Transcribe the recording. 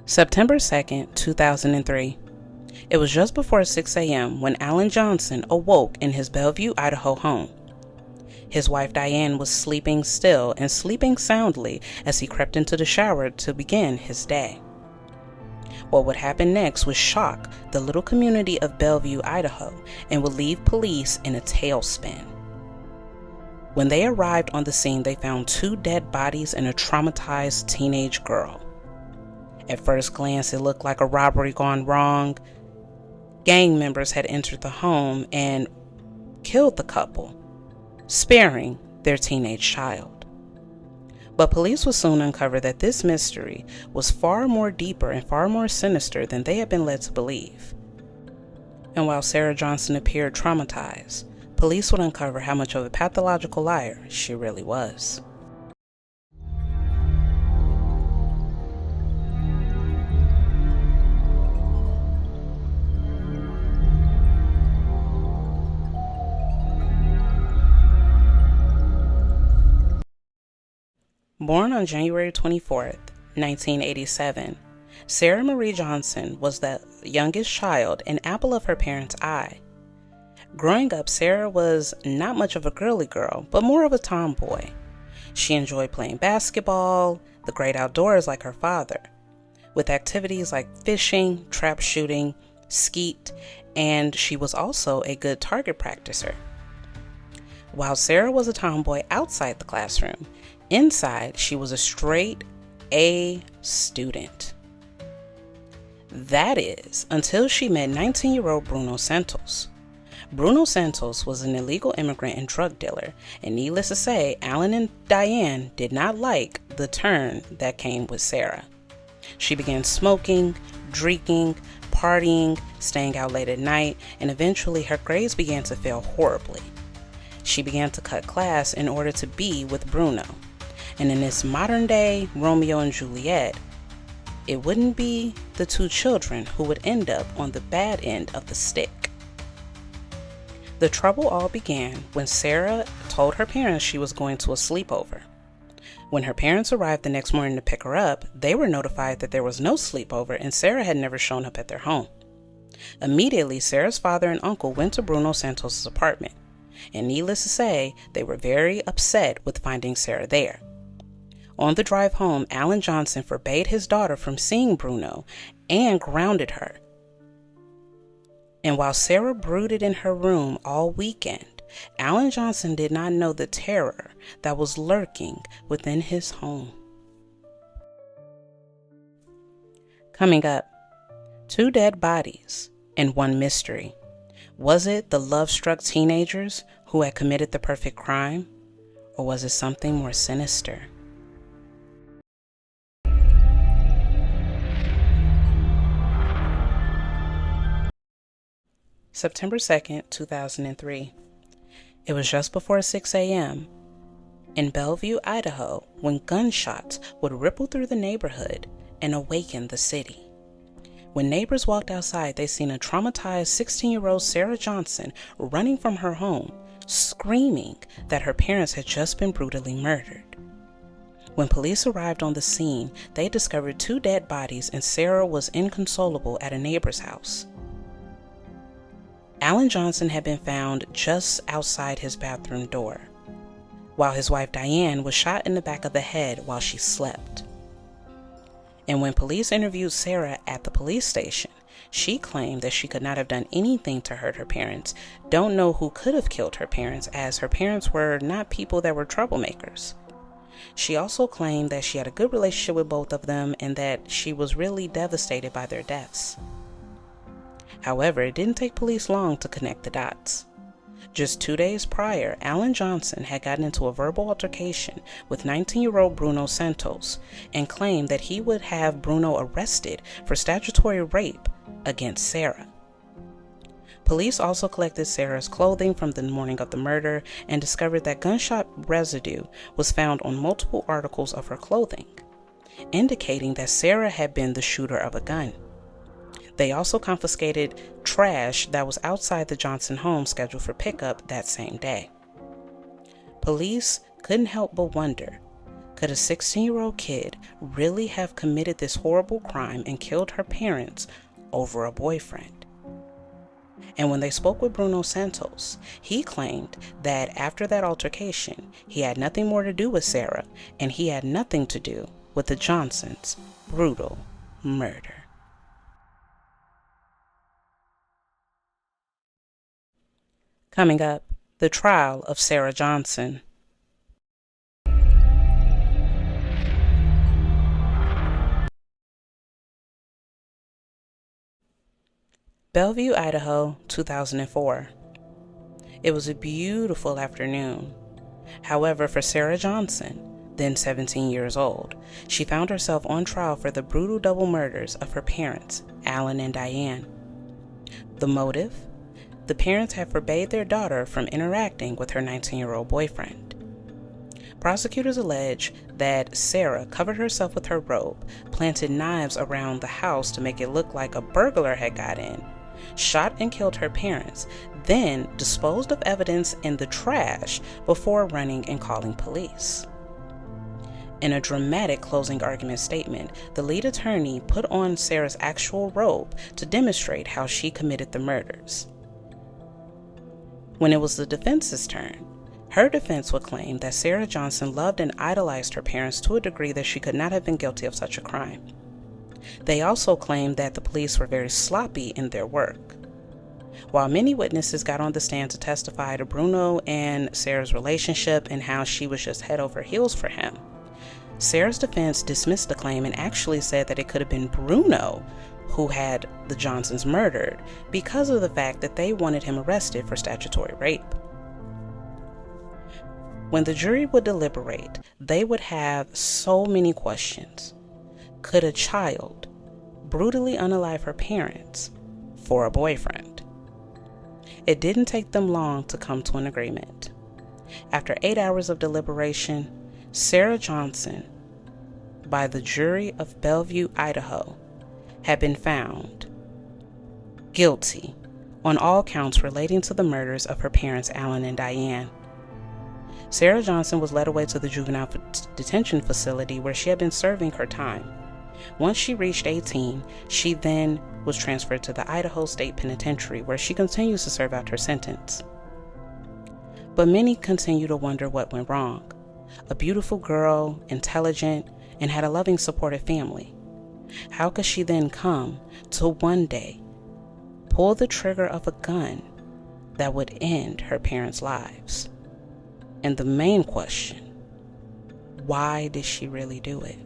September 2nd, 2003. It was just before 6 a.m. when Alan Johnson awoke in his Bellevue, Idaho home. His wife Diane was sleeping still and sleeping soundly as he crept into the shower to begin his day. What would happen next would shock the little community of Bellevue, Idaho, and would leave police in a tailspin. When they arrived on the scene, they found 2 dead bodies and a traumatized teenage girl. At first glance, it looked like a robbery gone wrong. Gang members had entered the home and killed the couple, sparing their teenage child. But police would soon uncover that this mystery was far more deeper and far more sinister than they had been led to believe. And while Sarah Johnson appeared traumatized, police would uncover how much of a pathological liar she really was. Born on January 24th, 1987, Sarah Marie Johnson was the youngest child and apple of her parents' eye. Growing up, Sarah was not much of a girly girl, but more of a tomboy. She enjoyed playing basketball, the great outdoors like her father, with activities like fishing, trap shooting, skeet, and she was also a good target practicer. While Sarah was a tomboy outside the classroom, inside she was a straight A student. That is, until she met 19-year-old Bruno Santos. Bruno Santos was an illegal immigrant and drug dealer, and needless to say, Alan and Diane did not like the turn that came with Sarah. She began smoking, drinking, partying, staying out late at night, and eventually her grades began to fail horribly. She began to cut class in order to be with Bruno. And in this modern day Romeo and Juliet, it wouldn't be the 2 children who would end up on the bad end of the stick. The trouble all began when Sarah told her parents she was going to a sleepover. When her parents arrived the next morning to pick her up, they were notified that there was no sleepover and Sarah had never shown up at their home. Immediately, Sarah's father and uncle went to Bruno Santos' apartment, and needless to say, they were very upset with finding Sarah there. On the drive home, Alan Johnson forbade his daughter from seeing Bruno and grounded her. And while Sarah brooded in her room all weekend, Alan Johnson did not know the terror that was lurking within his home. Coming up, 2 dead bodies and 1 mystery. Was it the love-struck teenagers who had committed the perfect crime, or was it something more sinister? September 2nd, 2003. It was just before 6 a.m. in Bellevue, Idaho, when gunshots would ripple through the neighborhood and awaken the city. When neighbors walked outside, they seen a traumatized 16-year-old Sarah Johnson running from her home, screaming that her parents had just been brutally murdered. When police arrived on the scene, they discovered 2 dead bodies and Sarah was inconsolable at a neighbor's house. Alan Johnson had been found just outside his bathroom door, while his wife Diane was shot in the back of the head while she slept. And when police interviewed Sarah at the police station, she claimed that she could not have done anything to hurt her parents, don't know who could have killed her parents, as her parents were not people that were troublemakers. She also claimed that she had a good relationship with both of them and that she was really devastated by their deaths. However, it didn't take police long to connect the dots. Just 2 days prior, Alan Johnson had gotten into a verbal altercation with 19-year-old Bruno Santos and claimed that he would have Bruno arrested for statutory rape against Sarah. Police also collected Sarah's clothing from the morning of the murder and discovered that gunshot residue was found on multiple articles of her clothing, indicating that Sarah had been the shooter of a gun. They also confiscated trash that was outside the Johnson home scheduled for pickup that same day. Police couldn't help but wonder, Could a 16-year-old kid really have committed this horrible crime and killed her parents over a boyfriend? And when they spoke with Bruno Santos, he claimed that after that altercation, he had nothing more to do with Sarah, and he had nothing to do with the Johnsons' brutal murder. Coming up, the trial of Sarah Johnson. Bellevue, Idaho, 2004. It was a beautiful afternoon. However, for Sarah Johnson, then 17 years old, she found herself on trial for the brutal double murders of her parents, Alan and Diane. The motive? The parents had forbade their daughter from interacting with her 19-year-old boyfriend. Prosecutors allege that Sarah covered herself with her robe, planted knives around the house to make it look like a burglar had got in, shot and killed her parents, then disposed of evidence in the trash before running and calling police. In a dramatic closing argument statement, the lead attorney put on Sarah's actual robe to demonstrate how she committed the murders. When it was the defense's turn, her defense would claim that Sarah Johnson loved and idolized her parents to a degree that she could not have been guilty of such a crime. They also claimed that the police were very sloppy in their work. While many witnesses got on the stand to testify to Bruno and Sarah's relationship and how she was just head over heels for him, Sarah's defense dismissed the claim and actually said that it could have been Bruno who had the Johnsons murdered because of the fact that they wanted him arrested for statutory rape. When the jury would deliberate, they would have so many questions. Could a child brutally unalive her parents for a boyfriend? It didn't take them long to come to an agreement. After 8 hours of deliberation, Sarah Johnson, by the jury of Bellevue, Idaho, had been found guilty on all counts relating to the murders of her parents, Alan and Diane. Sarah Johnson was led away to the juvenile detention facility where she had been serving her time. Once she reached 18, she then was transferred to the Idaho State Penitentiary, where she continues to serve out her sentence. But many continue to wonder what went wrong. A beautiful girl, intelligent, and had a loving, supportive family. How could she then come to one day pull the trigger of a gun that would end her parents' lives? And the main question, why did she really do it?